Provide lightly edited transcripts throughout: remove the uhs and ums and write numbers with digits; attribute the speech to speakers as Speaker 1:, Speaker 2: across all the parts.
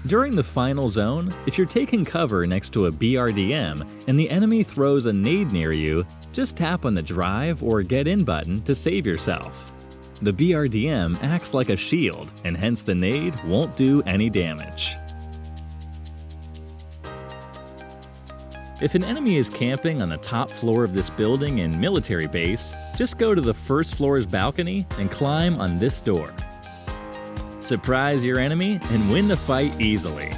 Speaker 1: During the final zone, if you're taking cover next to a BRDM and the enemy throws a nade near you, just tap on the drive or get in button to save yourself. The BRDM acts like a shield, and hence the nade won't do any damage. If an enemy is camping on the top floor of this building in military base, just go to the first floor's balcony and climb on this door. Surprise your enemy and win the fight easily.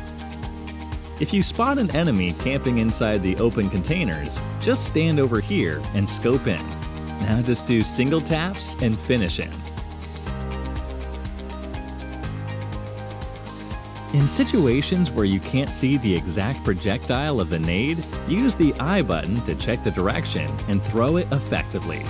Speaker 1: If you spot an enemy camping inside the open containers, just stand over here and scope in. Now just do single taps and finish him. In situations where you can't see the exact projectile of the nade, use the I button to check the direction and throw it effectively.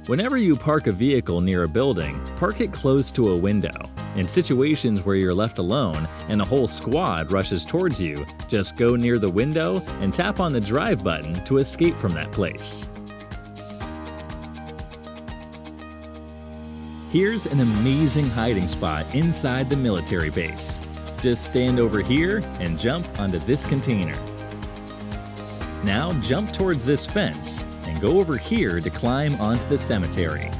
Speaker 1: Whenever you park a vehicle near a building, park it close to a window. In situations where you're left alone and a whole squad rushes towards you, just go near the window and tap on the drive button to escape from that place. Here's an amazing hiding spot inside the military base. Just stand over here and jump onto this container. Now jump towards this fence and go over here to climb onto the cemetery.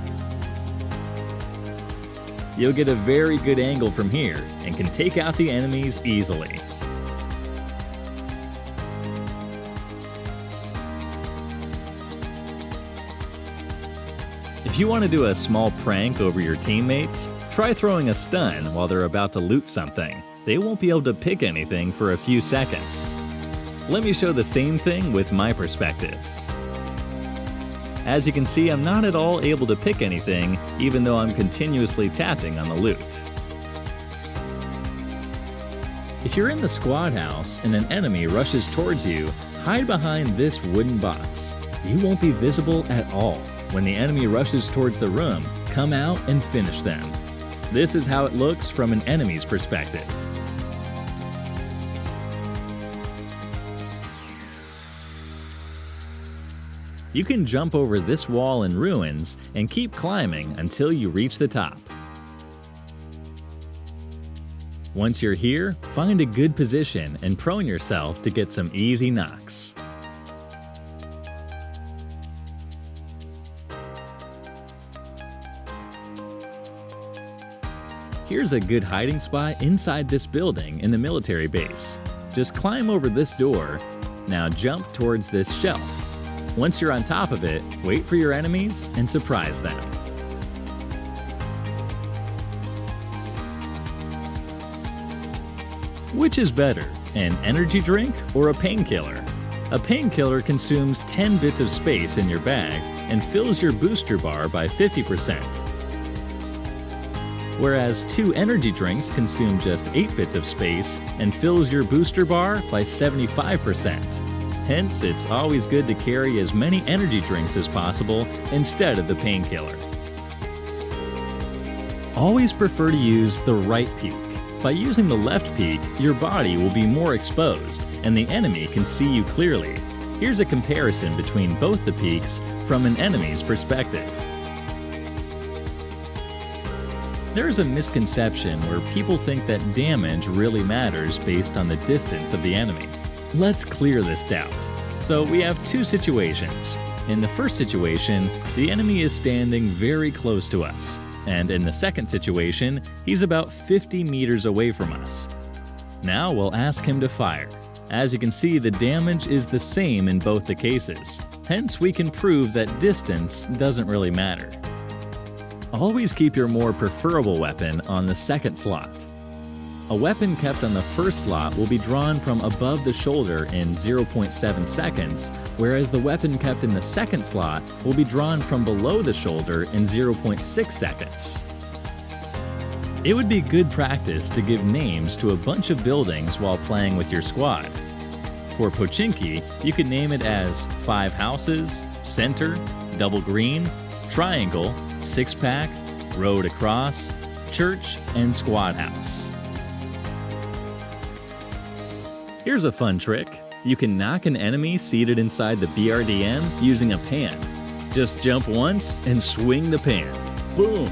Speaker 1: You'll get a very good angle from here and can take out the enemies easily. If you want to do a small prank over your teammates, try throwing a stun while they're about to loot something. They won't be able to pick anything for a few seconds. Let me show the same thing with my perspective. As you can see, I'm not at all able to pick anything, even though I'm continuously tapping on the loot. If you're in the squad house and an enemy rushes towards you, hide behind this wooden box. You won't be visible at all. When the enemy rushes towards the room, come out and finish them. This is how it looks from an enemy's perspective. You can jump over this wall in ruins and keep climbing until you reach the top. Once you're here, find a good position and prone yourself to get some easy knocks. Here's a good hiding spot inside this building in the military base. Just climb over this door. Now jump towards this shelf. Once you're on top of it, wait for your enemies and surprise them. Which is better, an energy drink or a painkiller? A painkiller consumes 10 bits of space in your bag and fills your booster bar by 50%. Whereas 2 energy drinks consume just 8 bits of space and fills your booster bar by 75%. Hence, it's always good to carry as many energy drinks as possible instead of the painkiller. Always prefer to use the right peak. By using the left peak, your body will be more exposed and the enemy can see you clearly. Here's a comparison between both the peaks from an enemy's perspective. There is a misconception where people think that damage really matters based on the distance of the enemy. Let's clear this doubt. So we have 2 situations. In the first situation, the enemy is standing very close to us. And in the second situation, he's about 50 meters away from us. Now we'll ask him to fire. As you can see, the damage is the same in both the cases. Hence, we can prove that distance doesn't really matter. Always keep your more preferable weapon on the second slot. A weapon kept on the first slot will be drawn from above the shoulder in 0.7 seconds, whereas the weapon kept in the second slot will be drawn from below the shoulder in 0.6 seconds. It would be good practice to give names to a bunch of buildings while playing with your squad. For Pochinki, you could name it as 5 Houses, Center, Double Green, Triangle, 6-Pack, Road Across, Church, and Squad House. Here's a fun trick. You can knock an enemy seated inside the BRDM using a pan. Just jump once and swing the pan. Boom!